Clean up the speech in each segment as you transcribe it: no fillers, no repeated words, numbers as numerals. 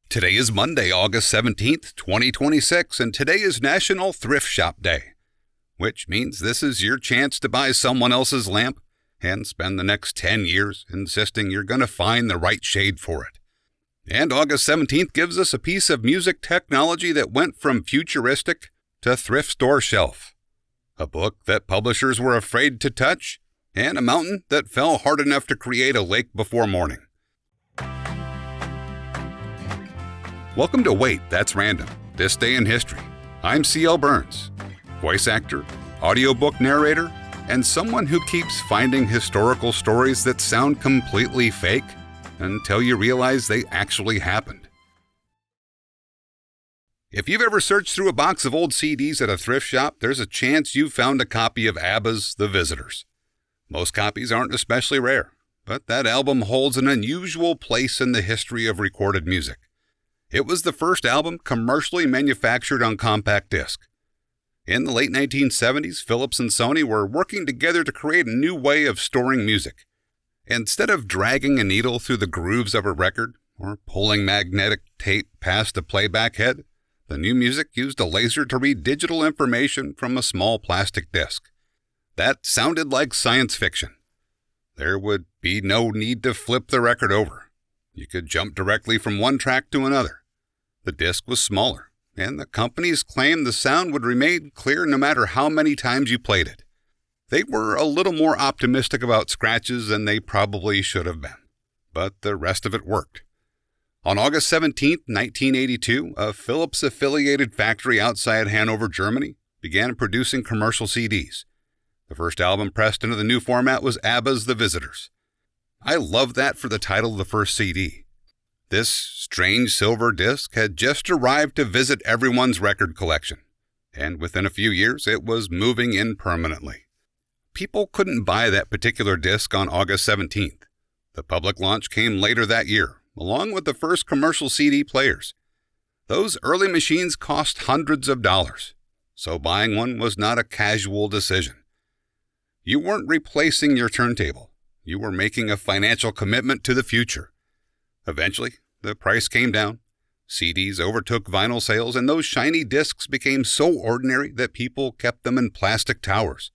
Today is Monday, August 17th, 2026, and today is National Thrift Shop Day, which means this is your chance to buy someone else's lamp and spend the next 10 years insisting you're going to find the right shade for it. And August 17th gives us a piece of music technology that went from futuristic to thrift store shelf, a book that publishers were afraid to touch, and a mountain that fell hard enough to create a lake before morning. Welcome to Wait, That's Random, This Day in History. I'm C.L. Burns, voice actor, audiobook narrator, and someone who keeps finding historical stories that sound completely fake until you realize they actually happened. If you've ever searched through a box of old CDs at a thrift shop, there's a chance you've found a copy of ABBA's The Visitors. Most copies aren't especially rare, but that album holds an unusual place in the history of recorded music. It was the first album commercially manufactured on compact disc. In the late 1970s, Philips and Sony were working together to create a new way of storing music. Instead of dragging a needle through the grooves of a record or pulling magnetic tape past a playback head, the new music used a laser to read digital information from a small plastic disc. That sounded like science fiction. There would be no need to flip the record over. You could jump directly from one track to another. The disc was smaller, and the companies claimed the sound would remain clear no matter how many times you played it. They were a little more optimistic about scratches than they probably should have been, but the rest of it worked. On August 17, 1982, a Philips-affiliated factory outside Hanover, Germany, began producing commercial CDs. The first album pressed into the new format was ABBA's The Visitors. I love that for the title of the first CD. This strange silver disc had just arrived to visit everyone's record collection, and within a few years it was moving in permanently. People couldn't buy that particular disc on August 17th. The public launch came later that year, along with the first commercial CD players. Those early machines cost hundreds of dollars, so buying one was not a casual decision. You weren't replacing your turntable. You were making a financial commitment to the future. Eventually, the price came down. CDs overtook vinyl sales, and those shiny discs became so ordinary that people kept them in plastic towers,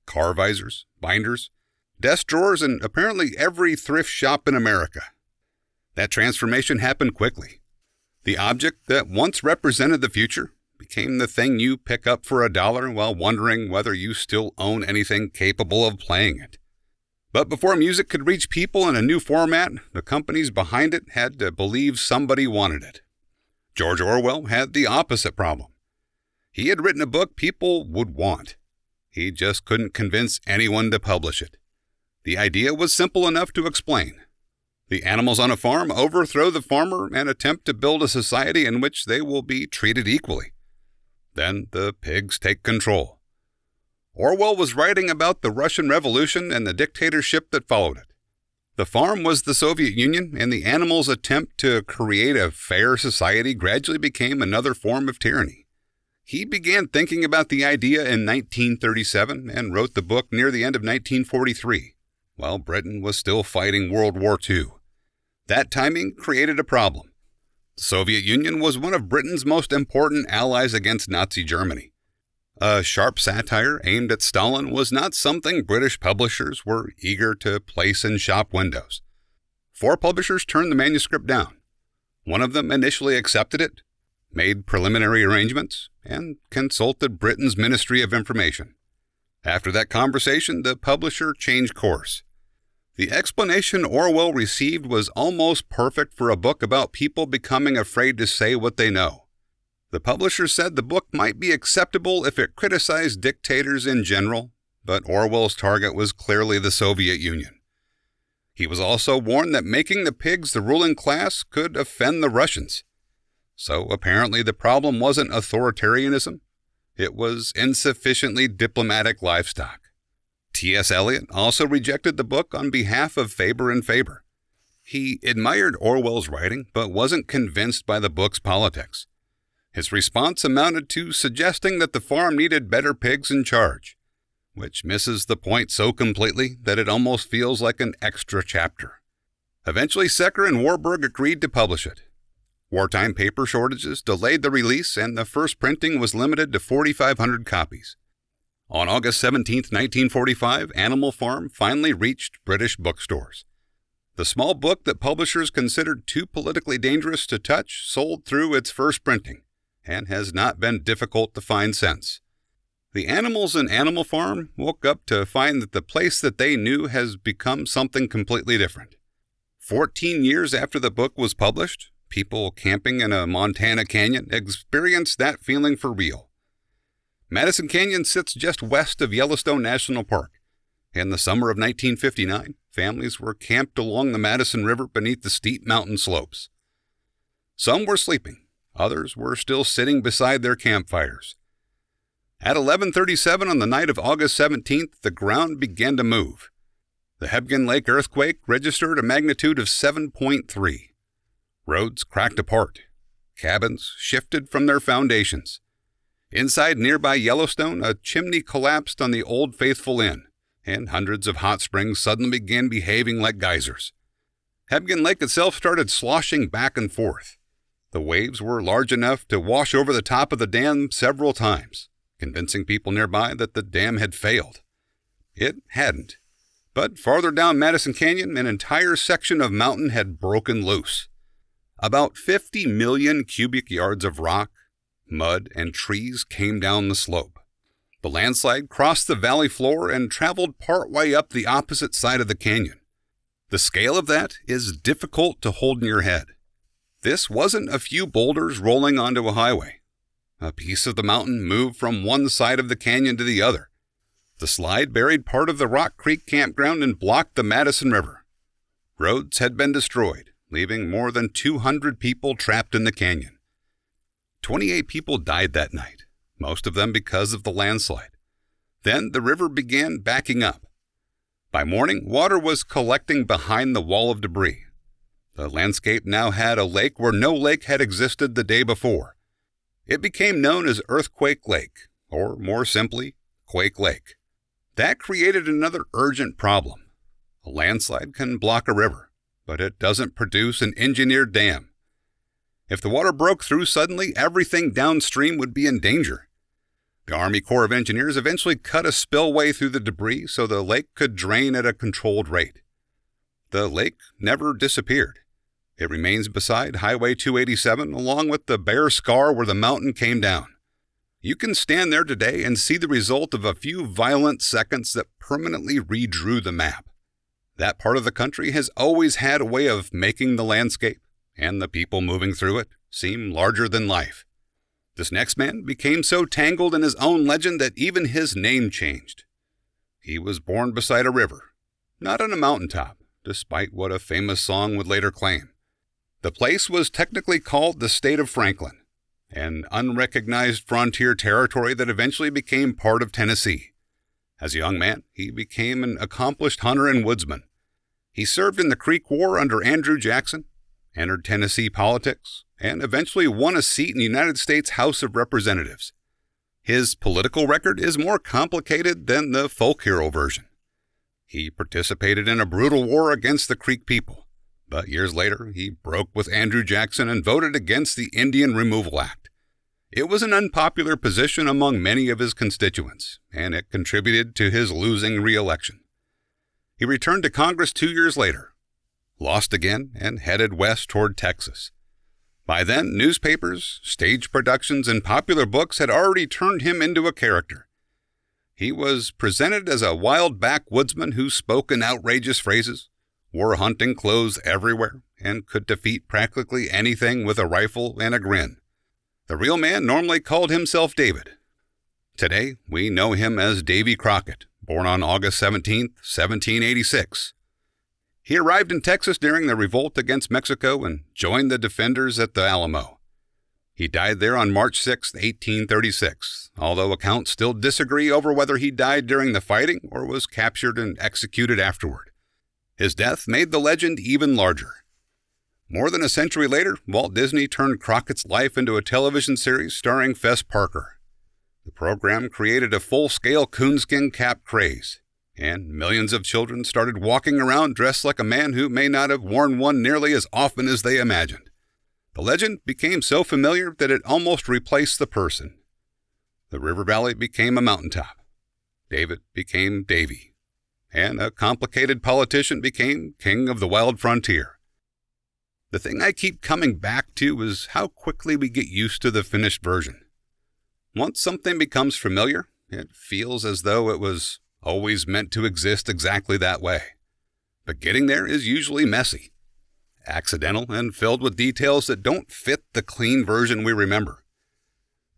car visors, binders, desk drawers, and apparently every thrift shop in America. That transformation happened quickly. The object that once represented the future became the thing you pick up for $1 while wondering whether you still own anything capable of playing it. But before music could reach people in a new format, the companies behind it had to believe somebody wanted it. George Orwell had the opposite problem. He had written a book people would want. He just couldn't convince anyone to publish it. The idea was simple enough to explain. The animals on a farm overthrow the farmer and attempt to build a society in which they will be treated equally. Then the pigs take control. Orwell was writing about the Russian Revolution and the dictatorship that followed it. The farm was the Soviet Union, and the animals' attempt to create a fair society gradually became another form of tyranny. He began thinking about the idea in 1937 and wrote the book near the end of 1943, while Britain was still fighting World War II. That timing created a problem. The Soviet Union was one of Britain's most important allies against Nazi Germany. A sharp satire aimed at Stalin was not something British publishers were eager to place in shop windows. 4 publishers turned the manuscript down. One of them initially accepted it, made preliminary arrangements, and consulted Britain's Ministry of Information. After that conversation, the publisher changed course. The explanation Orwell received was almost perfect for a book about people becoming afraid to say what they know. The publisher said the book might be acceptable if it criticized dictators in general, but Orwell's target was clearly the Soviet Union. He was also warned that making the pigs the ruling class could offend the Russians. So apparently the problem wasn't authoritarianism. It was insufficiently diplomatic livestock. T.S. Eliot also rejected the book on behalf of Faber and Faber. He admired Orwell's writing, but wasn't convinced by the book's politics. His response amounted to suggesting that the farm needed better pigs in charge, which misses the point so completely that it almost feels like an extra chapter. Eventually, Secker and Warburg agreed to publish it. Wartime paper shortages delayed the release, and the first printing was limited to 4,500 copies. On August 17, 1945, Animal Farm finally reached British bookstores. The small book that publishers considered too politically dangerous to touch sold through its first printing, and has not been difficult to find since. The animals in Animal Farm woke up to find that the place that they knew has become something completely different. 14 years after the book was published, people camping in a Montana canyon experienced that feeling for real. Madison Canyon sits just west of Yellowstone National Park. In the summer of 1959, families were camped along the Madison River beneath the steep mountain slopes. Some were sleeping. Others were still sitting beside their campfires. At 11:37 on the night of August 17th, the ground began to move. The Hebgen Lake earthquake registered a magnitude of 7.3. Roads cracked apart. Cabins shifted from their foundations. Inside nearby Yellowstone, a chimney collapsed on the Old Faithful Inn, and hundreds of hot springs suddenly began behaving like geysers. Hebgen Lake itself started sloshing back and forth. The waves were large enough to wash over the top of the dam several times, convincing people nearby that the dam had failed. It hadn't. But farther down Madison Canyon, an entire section of mountain had broken loose. About 50 million cubic yards of rock, mud, and trees came down the slope. The landslide crossed the valley floor and traveled partway up the opposite side of the canyon. The scale of that is difficult to hold in your head. This wasn't a few boulders rolling onto a highway. A piece of the mountain moved from one side of the canyon to the other. The slide buried part of the Rock Creek campground and blocked the Madison River. Roads had been destroyed, leaving more than 200 people trapped in the canyon. 28 people died that night, most of them because of the landslide. Then the river began backing up. By morning, water was collecting behind the wall of debris. The landscape now had a lake where no lake had existed the day before. It became known as Earthquake Lake, or more simply, Quake Lake. That created another urgent problem. A landslide can block a river, but it doesn't produce an engineered dam. If the water broke through suddenly, everything downstream would be in danger. The Army Corps of Engineers eventually cut a spillway through the debris so the lake could drain at a controlled rate. The lake never disappeared. It remains beside Highway 287 along with the bare scar where the mountain came down. You can stand there today and see the result of a few violent seconds that permanently redrew the map. That part of the country has always had a way of making the landscape, and the people moving through it, seem larger than life. This next man became so tangled in his own legend that even his name changed. He was born beside a river, not on a mountaintop, despite what a famous song would later claim. The place was technically called the State of Franklin, an unrecognized frontier territory that eventually became part of Tennessee. As a young man, he became an accomplished hunter and woodsman. He served in the Creek War under Andrew Jackson, entered Tennessee politics, and eventually won a seat in the United States House of Representatives. His political record is more complicated than the folk hero version. He participated in a brutal war against the Creek people, but years later he broke with Andrew Jackson and voted against the Indian Removal Act. It was an unpopular position among many of his constituents, and it contributed to his losing re-election. He returned to Congress 2 years later, lost again, and headed west toward Texas. By then, newspapers, stage productions, and popular books had already turned him into a character. He was presented as a wild backwoodsman who spoke in outrageous phrases, wore hunting clothes everywhere, and could defeat practically anything with a rifle and a grin. The real man normally called himself David. Today, we know him as Davy Crockett, born on August 17, 1786. He arrived in Texas during the revolt against Mexico and joined the defenders at the Alamo. He died there on March 6, 1836, although accounts still disagree over whether he died during the fighting or was captured and executed afterward. His death made the legend even larger. More than a century later, Walt Disney turned Crockett's life into a television series starring Fess Parker. The program created a full-scale coonskin cap craze, and millions of children started walking around dressed like a man who may not have worn one nearly as often as they imagined. The legend became so familiar that it almost replaced the person. The river valley became a mountaintop. David became Davy. And a complicated politician became king of the wild frontier. The thing I keep coming back to is how quickly we get used to the finished version. Once something becomes familiar, it feels as though it was always meant to exist exactly that way. But getting there is usually messy, accidental, and filled with details that don't fit the clean version we remember.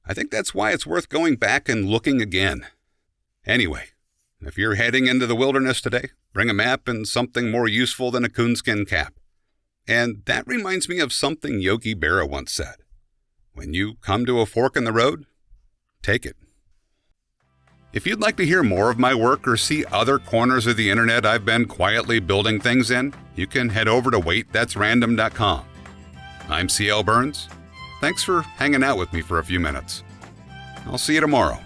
I think that's why it's worth going back and looking again. Anyway, if you're heading into the wilderness today, bring a map and something more useful than a coonskin cap. And that reminds me of something Yogi Berra once said. When you come to a fork in the road, take it. If you'd like to hear more of my work or see other corners of the internet I've been quietly building things in, you can head over to waitthat'srandom.com. I'm C.L. Burns. Thanks for hanging out with me for a few minutes. I'll see you tomorrow.